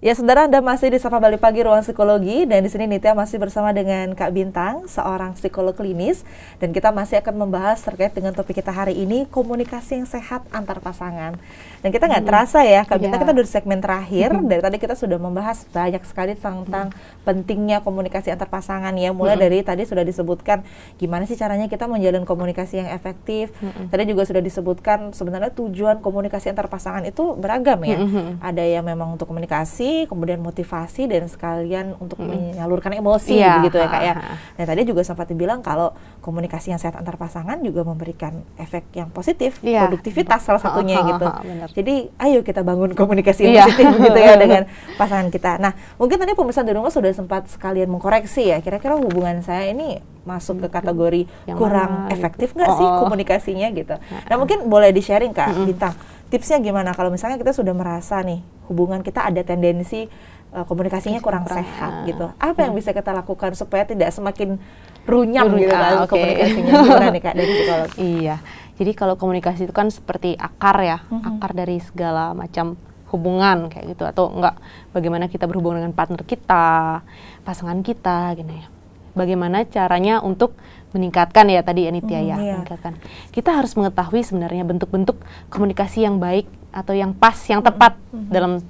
Ya, saudara, Anda masih di Sapa Bali Pagi Ruang Psikologi, dan di sini Nitya masih bersama dengan Kak Bintang, seorang psikolog klinis, dan kita masih akan membahas terkait dengan topik kita hari ini, komunikasi yang sehat antar pasangan. Dan kita nggak terasa ya, Kak Bintang, kita udah di segmen terakhir. Dari tadi kita sudah membahas banyak sekali tentang pentingnya komunikasi antar pasangan ya. Mulai dari tadi sudah disebutkan gimana sih caranya kita menjalin komunikasi yang efektif. Tadi juga sudah disebutkan sebenarnya tujuan komunikasi antar pasangan itu beragam ya. Ada yang memang untuk komunikasi, kemudian motivasi, dan sekalian untuk menyalurkan emosi begitu ya Kak ya. Dan tadi juga sempat dibilang kalau komunikasi yang sehat antar pasangan juga memberikan efek yang positif, produktivitas salah satunya gitu. Jadi ayo kita bangun komunikasi yang positif gitu ya dengan pasangan kita. Nah, mungkin tadi pemirsa di rumah sudah sempat sekalian mengkoreksi ya, kira-kira hubungan saya ini masuk ke kategori yang kurang efektif nggak sih komunikasinya gitu. Nah, mungkin boleh di-sharing Kak Bintang, tipsnya gimana kalau misalnya kita sudah merasa nih hubungan kita ada tendensi komunikasinya kurang sehat gitu. Apa yang bisa kita lakukan supaya tidak semakin runyam gitu kan komunikasinya? Gimana nih Kak dari psikolog? Iya, jadi kalau komunikasi itu kan seperti akar ya, akar dari segala macam hubungan kayak gitu, atau enggak bagaimana kita berhubungan dengan partner kita, pasangan kita gitu ya. Bagaimana caranya untuk meningkatkan ya tadi Nitya ya, meningkatkan. Kita harus mengetahui sebenarnya bentuk-bentuk komunikasi yang baik atau yang pas, yang tepat dalam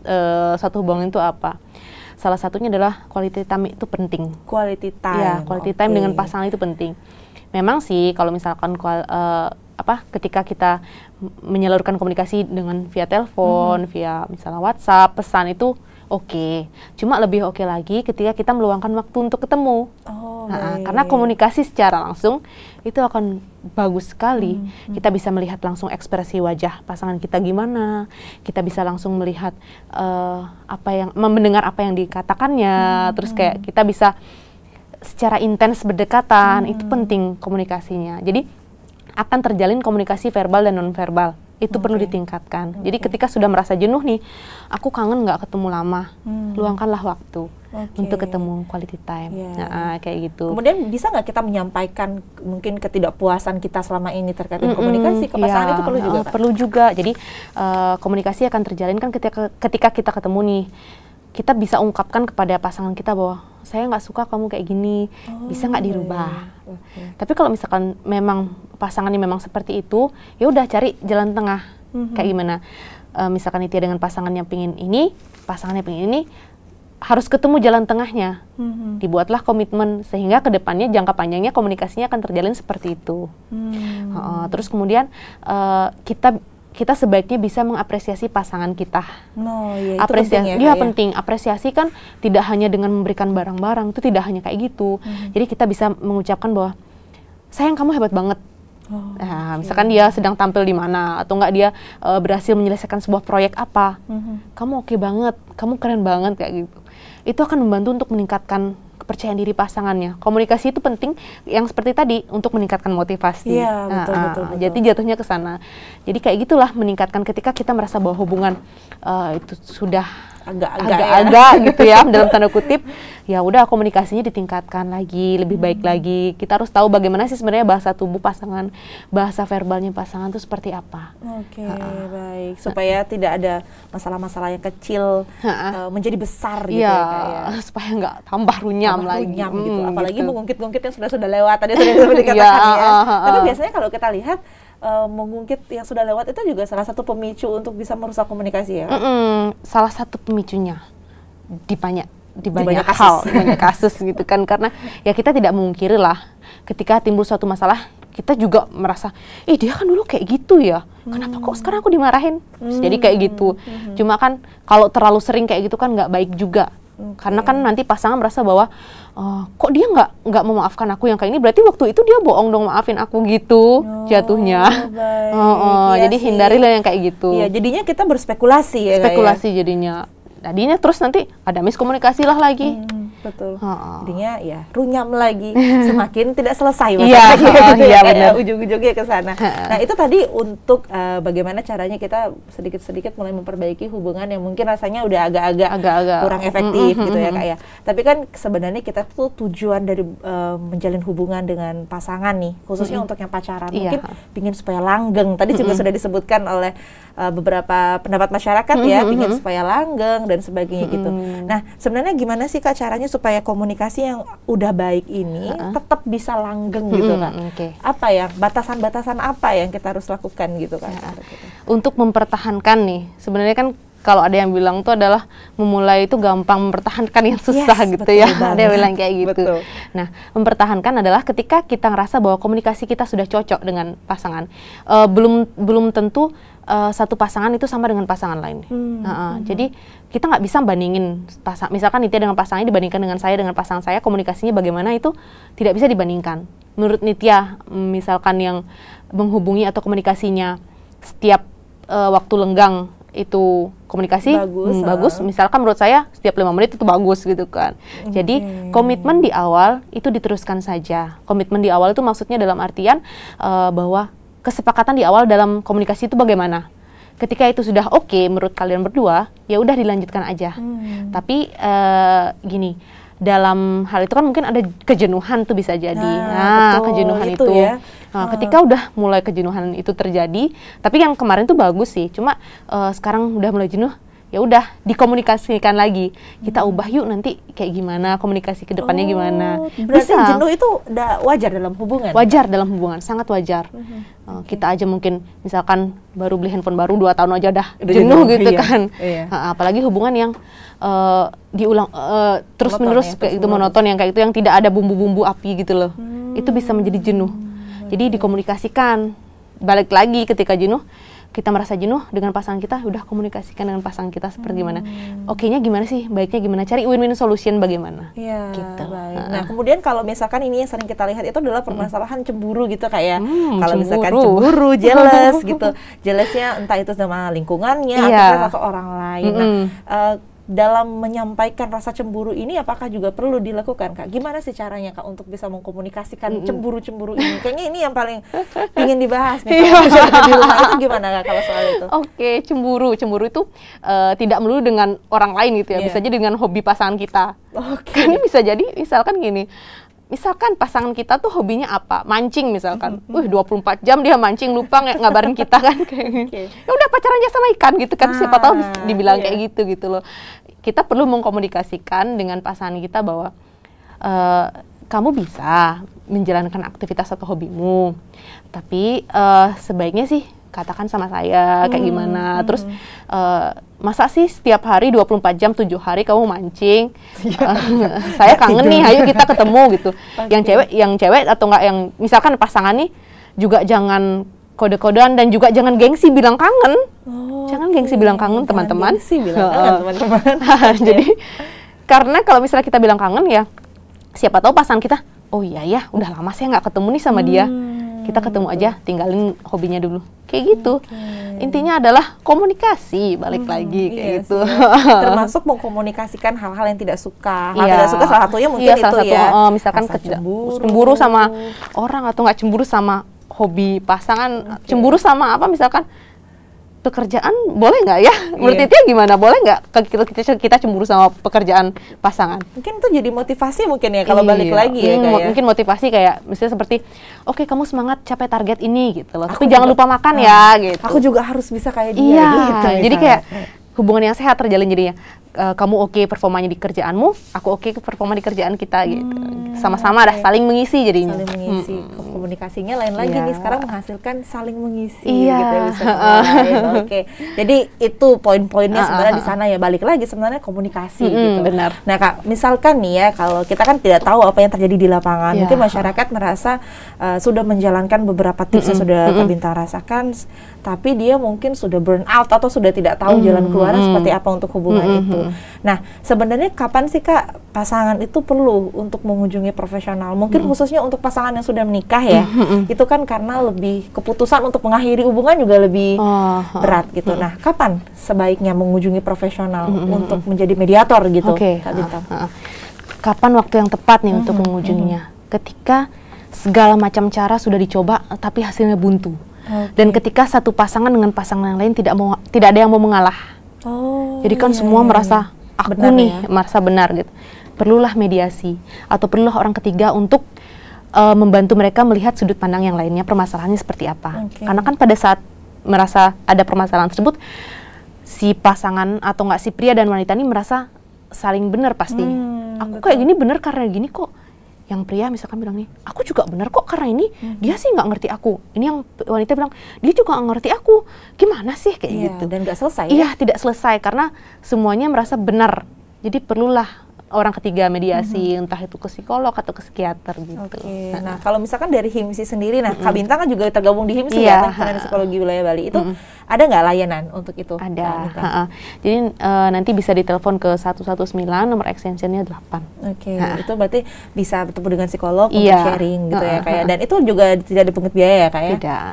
suatu hubungan itu apa. Salah satunya adalah quality time itu penting. Quality time. Ya, quality time dengan pasangan itu penting. Memang sih kalau misalkan ketika kita menyalurkan komunikasi dengan via telepon, via misalnya WhatsApp, pesan itu oke. Cuma lebih oke lagi ketika kita meluangkan waktu untuk ketemu. Karena komunikasi secara langsung itu akan bagus sekali. Kita bisa melihat langsung ekspresi wajah pasangan kita gimana. Kita bisa langsung melihat mendengar apa yang dikatakannya. Terus kayak kita bisa secara intens berdekatan. Itu penting komunikasinya. Jadi akan terjalin komunikasi verbal dan non-verbal. Itu perlu ditingkatkan. Jadi ketika sudah merasa jenuh nih, aku kangen nggak ketemu lama, luangkanlah waktu untuk ketemu, quality time. Kayak gitu. Kemudian bisa nggak kita menyampaikan mungkin ketidakpuasan kita selama ini terkait dengan komunikasi ke pasangan, itu perlu juga Kak? Perlu juga. Jadi komunikasi akan terjalin kan ketika kita ketemu nih, kita bisa ungkapkan kepada pasangan kita bahwa saya nggak suka kamu kayak gini, bisa nggak dirubah? Tapi kalau misalkan memang pasangannya memang seperti itu, ya udah cari jalan tengah. Kayak gimana? Misalkan Nitya dengan pasangannya pengen ini, pasangannya pengen ini, harus ketemu jalan tengahnya. Dibuatlah komitmen sehingga kedepannya jangka panjangnya komunikasinya akan terjalin seperti itu. Terus kemudian kita sebaiknya bisa mengapresiasi pasangan kita. Apresiasi, penting. Apresiasi kan tidak hanya dengan memberikan barang-barang, itu tidak hanya kayak gitu. Jadi kita bisa mengucapkan bahwa sayang kamu hebat banget. Misalkan dia sedang tampil di mana, atau enggak dia berhasil menyelesaikan sebuah proyek apa, kamu oke banget, kamu keren banget kayak gitu. Itu akan membantu untuk meningkatkan kepercayaan diri pasangannya. Komunikasi itu penting, yang seperti tadi untuk meningkatkan motivasi. Betul. Jadi jatuhnya ke sana. Jadi kayak gitulah meningkatkan ketika kita merasa bahwa hubungan itu sudah agak-agak gitu ya dalam tanda kutip, ya udah komunikasinya ditingkatkan lagi, lebih baik lagi. Kita harus tahu bagaimana sih sebenarnya bahasa tubuh pasangan, bahasa verbalnya pasangan itu seperti apa. Baik, supaya tidak ada masalah-masalah yang kecil menjadi besar gitu ya. Supaya nggak tambah runyam lagi gitu. Apalagi mengungkit-ungkit yang sudah lewat, tadi sudah dikatakan ya. Tapi biasanya kalau kita lihat mengungkit yang sudah lewat itu juga salah satu pemicu untuk bisa merusak komunikasi ya? Salah satu pemicunya di banyak kasus gitu kan, karena ya kita tidak memungkiri lah ketika timbul suatu masalah kita juga merasa dia kan dulu kayak gitu ya, kenapa kok sekarang aku dimarahin? Jadi kayak gitu. Cuma kan kalau terlalu sering kayak gitu kan nggak baik juga. Karena kan nanti pasangan merasa bahwa kok dia nggak memaafkan aku yang kayak ini, berarti waktu itu dia bohong dong maafin aku gitu jatuhnya. Jadi hindarilah yang kayak gitu. Jadinya kita berspekulasi ya. Jadinya. Terus nanti ada miskomunikasi lah lagi. Betul. Jadinya ya runyam lagi, semakin tidak selesai masalahnya gitu ya, kayak ujung-ujungnya ke sana. Nah, itu tadi untuk bagaimana caranya kita sedikit-sedikit mulai memperbaiki hubungan yang mungkin rasanya udah agak-agak kurang efektif gitu ya Kak ya. Tapi kan sebenarnya kita tuh tujuan dari menjalin hubungan dengan pasangan nih, khususnya untuk yang pacaran, mungkin pingin supaya langgeng. Tadi juga sudah disebutkan oleh beberapa pendapat masyarakat ya, pingin supaya langgeng dan sebagainya gitu. Nah, sebenarnya gimana sih Kak caranya supaya komunikasi yang udah baik ini tetap bisa langgeng gitu Kak? Apa ya, batasan-batasan apa yang kita harus lakukan gitu Kak? Untuk mempertahankan nih, sebenarnya kan kalau ada yang bilang tuh adalah memulai itu gampang, mempertahankan yang susah gitu ya. Ada yang bilang kayak gitu. Betul. Nah, mempertahankan adalah ketika kita ngerasa bahwa komunikasi kita sudah cocok dengan pasangan. Belum tentu satu pasangan itu sama dengan pasangan lain. Jadi kita nggak bisa bandingin misalkan Nitya dengan pasangannya dibandingkan dengan saya dengan pasangan saya, komunikasinya bagaimana itu tidak bisa dibandingkan. Menurut Nitya, misalkan yang menghubungi atau komunikasinya setiap waktu lenggang itu komunikasi bagus. Misalkan menurut saya setiap 5 menit itu bagus gitu kan. Jadi komitmen di awal itu diteruskan saja. Komitmen di awal itu maksudnya dalam artian bahwa kesepakatan di awal dalam komunikasi itu bagaimana. Ketika itu sudah oke menurut kalian berdua, ya udah dilanjutkan aja. Tapi gini, dalam hal itu kan mungkin ada kejenuhan tuh bisa jadi. Kejenuhan itu. Ya. Ketika udah mulai kejenuhan itu terjadi, tapi yang kemarin tuh bagus sih. Cuma sekarang udah mulai jenuh, ya udah dikomunikasikan lagi. Kita ubah yuk nanti kayak gimana, komunikasi ke depannya gimana. Berarti jenuh itu udah wajar dalam hubungan? Wajar dalam hubungan, sangat wajar. Kita aja mungkin misalkan baru beli handphone baru 2 tahun aja udah jenuh gitu kan. Apalagi hubungan yang diulang terus-menerus kayak itu monoton yang kayak itu yang tidak ada bumbu-bumbu api gitu loh. Itu bisa menjadi jenuh. Jadi dikomunikasikan. Balik lagi ketika jenuh, kita merasa jenuh dengan pasangan kita, udah komunikasikan dengan pasangan kita seperti gimana. Oke-nya gimana sih? Baiknya gimana? Cari win-win solution bagaimana? Iya, gitu. Baik. Nah, kemudian kalau misalkan ini yang sering kita lihat itu adalah permasalahan cemburu gitu kayak kalau misalkan cemburu, jealous gitu. Jealousnya entah itu sama lingkungannya atau sama orang lain. Nah, dalam menyampaikan rasa cemburu ini apakah juga perlu dilakukan Kak? Gimana sih caranya Kak untuk bisa mengkomunikasikan cemburu-cemburu ini? Kayaknya ini yang paling ingin dibahas nih di rumah itu gimana Kak kalau soal itu? Oke, cemburu itu tidak melulu dengan orang lain gitu ya, bisa jadi dengan hobi pasangan kita. Kan bisa jadi misalkan gini, misalkan pasangan kita tuh hobinya apa? Mancing misalkan. 24 jam dia mancing, lupa ngabarin kita kan kayak gitu. Ya udah pacaran aja sama ikan gitu kan. Siapa tahu dibilang kayak gitu loh. Kita perlu mengkomunikasikan dengan pasangan kita bahwa kamu bisa menjalankan aktivitas atau hobimu. Tapi sebaiknya sih katakan sama saya kayak gimana. Terus masa sih setiap hari 24 jam 7 hari kamu mancing? Saya kangen nih, ayo kita ketemu gitu. Yang cewek atau enggak yang misalkan pasangan nih juga jangan kode-kodean dan juga jangan gengsi bilang kangen. Jangan gengsi bilang kangen teman-teman. Gengsi bilang kangen teman-teman. Jadi karena kalau misalnya kita bilang kangen ya siapa tahu pasangan kita, oh iya ya udah lama saya nggak ketemu nih sama dia. Kita ketemu aja, tinggalin hobinya dulu. Kayak gitu. Intinya adalah komunikasi, balik lagi kayak gitu. Termasuk mengkomunikasikan hal-hal yang tidak suka. Hal tidak suka salah satunya mungkin itu salah satu, ya. Misalkan cemburu sama orang atau nggak cemburu sama hobi pasangan, cemburu sama apa misalkan pekerjaan boleh nggak ya? Menurut Nitya gimana? Boleh nggak kita cemburu sama pekerjaan pasangan? Mungkin itu jadi motivasi mungkin ya kalau balik lagi ya. Mungkin motivasi kayak misalnya seperti, oke, kamu semangat capai target ini gitu loh. Tapi jangan lupa makan ya gitu. Aku juga harus bisa kayak dia gitu. Jadi kayak hubungan yang sehat terjalin jadinya. Kamu oke performanya di kerjaanmu, aku oke performa di kerjaan kita gitu. Sama-sama ada saling mengisi jadinya. Saling mengisi. Komunikasinya lain lagi nih sekarang menghasilkan saling mengisi gitu ya bisa. Oke. Jadi itu poin-poinnya sebenarnya di sana ya. Balik lagi sebenarnya komunikasi gitu. Benar. Nah, Kak, misalkan nih ya kalau kita kan tidak tahu apa yang terjadi di lapangan. Mungkin masyarakat merasa sudah menjalankan beberapa tips yang sudah Kak Bintang rasakan, tapi dia mungkin sudah burn out atau sudah tidak tahu jalan keluarnya seperti apa untuk hubungan itu. Nah, sebenarnya kapan sih Kak pasangan itu perlu untuk mengunjungi profesional? Mungkin khususnya untuk pasangan yang sudah menikah ya, itu kan karena lebih keputusan untuk mengakhiri hubungan juga lebih berat gitu. Nah, kapan sebaiknya mengunjungi profesional untuk menjadi mediator gitu, Kak Bintang? kapan waktu yang tepat nih untuk mengunjunginya. Ketika segala macam cara sudah dicoba tapi hasilnya buntu. Dan ketika satu pasangan dengan pasangan yang lain tidak ada yang mau mengalah. Jadi kan semua merasa aku benar nih merasa benar gitu. Perlulah mediasi atau perlulah orang ketiga untuk membantu mereka melihat sudut pandang yang lainnya, permasalahannya seperti apa. Karena kan pada saat merasa ada permasalahan tersebut, si pasangan atau si pria dan wanita ini merasa saling benar pasti. Aku kayak gini benar karena gini kok. Yang pria misalkan bilang nih, aku juga benar kok karena ini dia sih nggak ngerti aku. Ini yang wanita bilang, dia juga nggak ngerti aku. Gimana sih kayak gitu. Dan nggak selesai. Iya, tidak selesai karena semuanya merasa benar. Jadi perlulah orang ketiga mediasi, entah itu ke psikolog atau ke psikiater gitu. Nah, kalau misalkan dari HIMSI sendiri, Kak Bintang kan juga tergabung di HIMSI ya, Himpunan Psikologi Wilayah Bali. Itu ada nggak layanan untuk itu? Ada. Jadi nanti bisa ditelepon ke 119, nomor extensionnya 8. Itu berarti bisa bertemu dengan psikolog untuk sharing gitu ya, kayak. Dan itu juga tidak dipungut biaya ya, Kak ya? Tidak.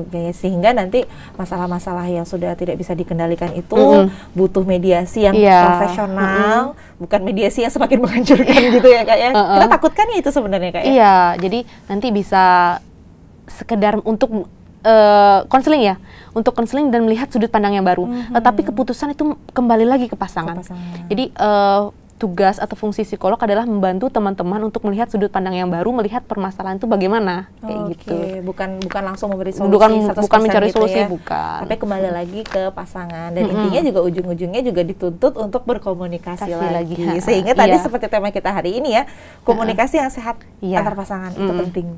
Biaya, sehingga nanti masalah-masalah yang sudah tidak bisa dikendalikan itu butuh mediasi yang profesional, bukan mediasi yang semakin menghancurkan gitu ya, Kak ya. Kita takutkan ya itu sebenarnya, Kak ya. Iya, jadi nanti bisa sekedar untuk konseling ya, untuk konseling dan melihat sudut pandang yang baru. Tapi keputusan itu kembali lagi ke pasangan. Jadi tugas atau fungsi psikolog adalah membantu teman-teman untuk melihat sudut pandang yang baru, melihat permasalahan itu bagaimana, kayak gitu. Bukan langsung memberi solusi, bukan mencari gitu solusi, ya. Bukan. Tapi kembali lagi ke pasangan, dan intinya juga ujung-ujungnya juga dituntut untuk berkomunikasi lagi. Sehingga tadi seperti tema kita hari ini ya, komunikasi yang sehat antar pasangan itu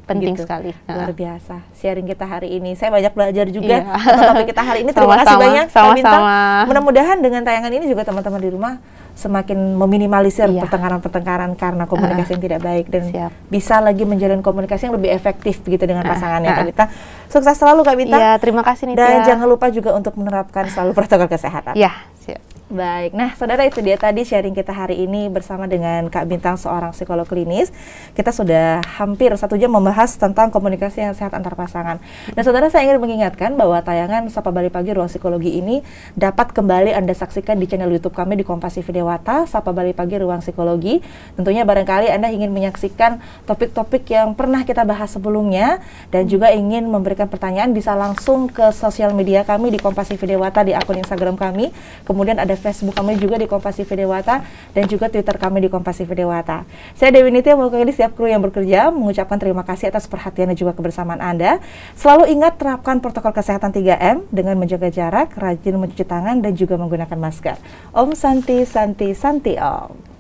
penting gitu. Sekali. Luar biasa sharing kita hari ini. Saya banyak belajar juga topik kita hari ini. Terima kasih banyak, Kak Bintang. Mudah-mudahan dengan tayangan ini juga teman-teman di rumah semakin meminimalisir pertengkaran-pertengkaran karena komunikasi yang tidak baik, dan bisa lagi menjalin komunikasi yang lebih efektif begitu dengan pasangannya, Kak Bintang. Sukses selalu, Kak Bintang. Iya, terima kasih Nitya. Dan jangan lupa juga untuk menerapkan selalu protokol kesehatan. Iya, siap. Baik, nah saudara, itu dia tadi sharing kita hari ini bersama dengan Kak Bintang, seorang psikolog klinis. Kita sudah hampir 1 jam membahas tentang komunikasi yang sehat antar pasangan. Dan saudara, saya ingin mengingatkan bahwa tayangan Sapa Bali Pagi Ruang Psikologi ini dapat kembali Anda saksikan di channel YouTube kami di Kompas TV Dewata, Sapa Bali Pagi Ruang Psikologi. Tentunya barangkali Anda ingin menyaksikan topik-topik yang pernah kita bahas sebelumnya, dan juga ingin memberikan pertanyaan, bisa langsung ke sosial media kami di Kompas TV Dewata, di akun Instagram kami. Kemudian ada Facebook kami juga di Kompas TV Dewata, dan juga Twitter kami di Kompas TV Dewata. Saya Dewi Nitya mewakili setiap kru yang bekerja mengucapkan terima kasih atas perhatian dan juga kebersamaan Anda. Selalu ingat terapkan protokol kesehatan 3M dengan menjaga jarak, rajin mencuci tangan, dan juga menggunakan masker. Om Santi Santi Santi Om.